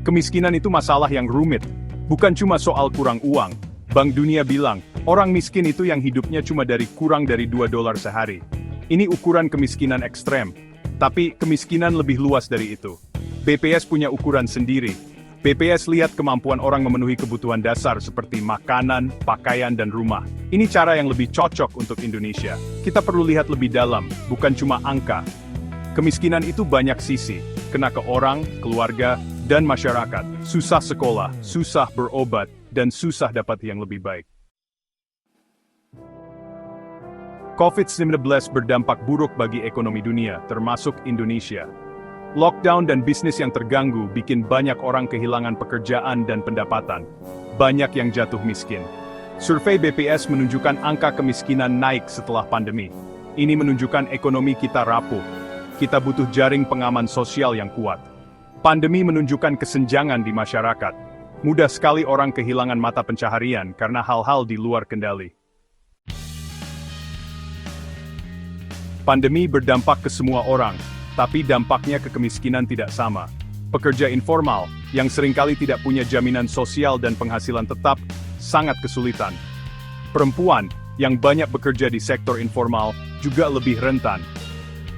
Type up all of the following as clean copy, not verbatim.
Kemiskinan itu masalah yang rumit, bukan cuma soal kurang uang. Bank Dunia bilang, orang miskin itu yang hidupnya cuma kurang dari $2 sehari. Ini ukuran kemiskinan ekstrem. Tapi kemiskinan lebih luas dari itu. BPS punya ukuran sendiri. BPS lihat kemampuan orang memenuhi kebutuhan dasar seperti makanan, pakaian, dan rumah. Ini cara yang lebih cocok untuk Indonesia. Kita perlu lihat lebih dalam, bukan cuma angka. Kemiskinan itu banyak sisi, kena ke orang, keluarga, dan masyarakat. Susah sekolah, susah berobat, dan susah dapat yang lebih baik. COVID-19 berdampak buruk bagi ekonomi dunia, termasuk Indonesia. Lockdown dan bisnis yang terganggu bikin banyak orang kehilangan pekerjaan dan pendapatan. Banyak yang jatuh miskin. Survei BPS menunjukkan angka kemiskinan naik setelah pandemi. Ini menunjukkan ekonomi kita rapuh. Kita butuh jaring pengaman sosial yang kuat. Pandemi menunjukkan kesenjangan di masyarakat. Mudah sekali orang kehilangan mata pencaharian karena hal-hal di luar kendali. Pandemi berdampak ke semua orang, tapi dampaknya ke kemiskinan tidak sama. Pekerja informal, yang seringkali tidak punya jaminan sosial dan penghasilan tetap, sangat kesulitan. Perempuan, yang banyak bekerja di sektor informal, juga lebih rentan.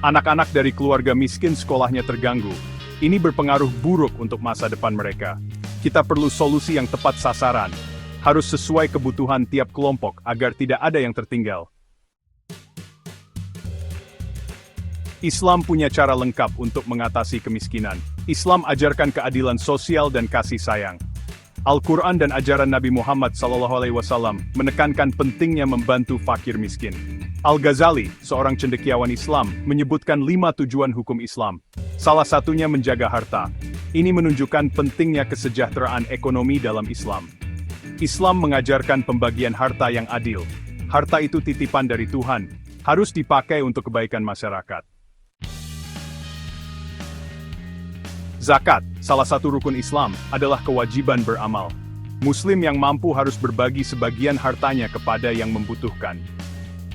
Anak-anak dari keluarga miskin sekolahnya terganggu. Ini berpengaruh buruk untuk masa depan mereka. Kita perlu solusi yang tepat sasaran. Harus sesuai kebutuhan tiap kelompok agar tidak ada yang tertinggal. Islam punya cara lengkap untuk mengatasi kemiskinan. Islam ajarkan keadilan sosial dan kasih sayang. Al-Quran dan ajaran Nabi Muhammad SAW menekankan pentingnya membantu fakir miskin. Al-Ghazali, seorang cendekiawan Islam, menyebutkan 5 tujuan hukum Islam. Salah satunya menjaga harta. Ini menunjukkan pentingnya kesejahteraan ekonomi dalam Islam. Islam mengajarkan pembagian harta yang adil. Harta itu titipan dari Tuhan, harus dipakai untuk kebaikan masyarakat. Zakat, salah satu rukun Islam, adalah kewajiban beramal. Muslim yang mampu harus berbagi sebagian hartanya kepada yang membutuhkan.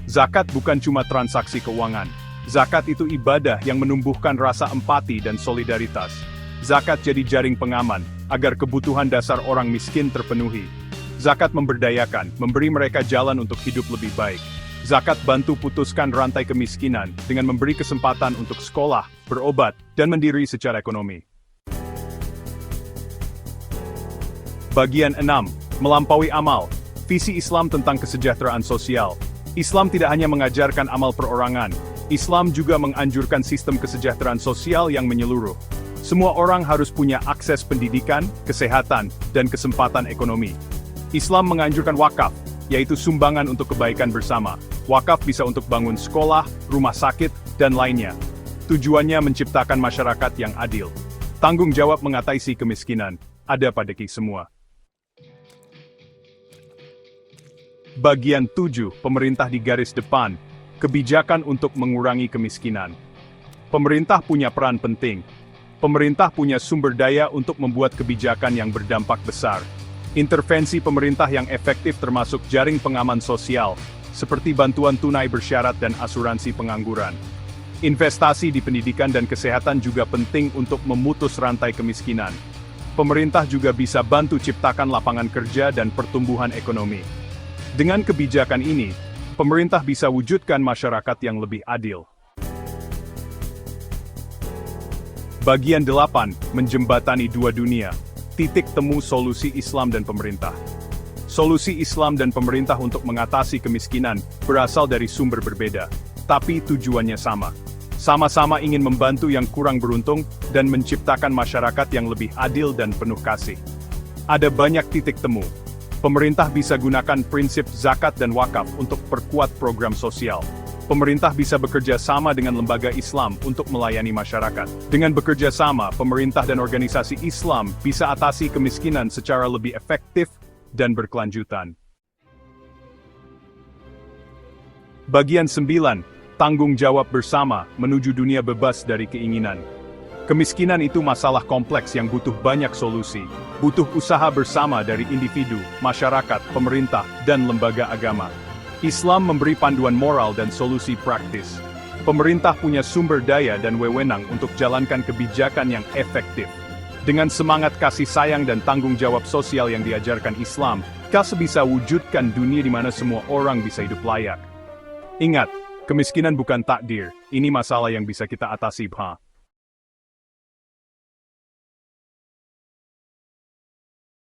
Zakat bukan cuma transaksi keuangan. Zakat itu ibadah yang menumbuhkan rasa empati dan solidaritas. Zakat jadi jaring pengaman, agar kebutuhan dasar orang miskin terpenuhi. Zakat memberdayakan, memberi mereka jalan untuk hidup lebih baik. Zakat bantu putuskan rantai kemiskinan dengan memberi kesempatan untuk sekolah, berobat, dan mandiri secara ekonomi. Bagian 6. Melampaui amal. Visi Islam tentang kesejahteraan sosial. Islam tidak hanya mengajarkan amal perorangan, Islam juga menganjurkan sistem kesejahteraan sosial yang menyeluruh. Semua orang harus punya akses pendidikan, kesehatan, dan kesempatan ekonomi. Islam menganjurkan wakaf, yaitu sumbangan untuk kebaikan bersama. Wakaf bisa untuk bangun sekolah, rumah sakit, dan lainnya. Tujuannya menciptakan masyarakat yang adil. Tanggung jawab mengatasi kemiskinan ada pada kita semua. Bagian 7. Pemerintah di garis depan. Kebijakan untuk mengurangi kemiskinan. Pemerintah punya peran penting. Pemerintah punya sumber daya untuk membuat kebijakan yang berdampak besar. Intervensi pemerintah yang efektif termasuk jaring pengaman sosial, seperti bantuan tunai bersyarat dan asuransi pengangguran. Investasi di pendidikan dan kesehatan juga penting untuk memutus rantai kemiskinan. Pemerintah juga bisa bantu ciptakan lapangan kerja dan pertumbuhan ekonomi. Dengan kebijakan ini, pemerintah bisa wujudkan masyarakat yang lebih adil. Bagian 8. Menjembatani dua dunia. Titik temu solusi Islam dan pemerintah. Solusi Islam dan pemerintah untuk mengatasi kemiskinan berasal dari sumber berbeda, tapi tujuannya sama. Sama-sama ingin membantu yang kurang beruntung dan menciptakan masyarakat yang lebih adil dan penuh kasih. Ada banyak titik temu. Pemerintah bisa gunakan prinsip zakat dan wakaf untuk perkuat program sosial. Pemerintah bisa bekerja sama dengan lembaga Islam untuk melayani masyarakat. Dengan bekerja sama, pemerintah dan organisasi Islam bisa atasi kemiskinan secara lebih efektif dan berkelanjutan. Bagian 9. Tanggung jawab bersama menuju dunia bebas dari keinginan. Kemiskinan itu masalah kompleks yang butuh banyak solusi. Butuh usaha bersama dari individu, masyarakat, pemerintah, dan lembaga agama. Islam memberi panduan moral dan solusi praktis. Pemerintah punya sumber daya dan wewenang untuk jalankan kebijakan yang efektif. Dengan semangat kasih sayang dan tanggung jawab sosial yang diajarkan Islam, kita bisa wujudkan dunia di mana semua orang bisa hidup layak. Ingat, kemiskinan bukan takdir, ini masalah yang bisa kita atasi.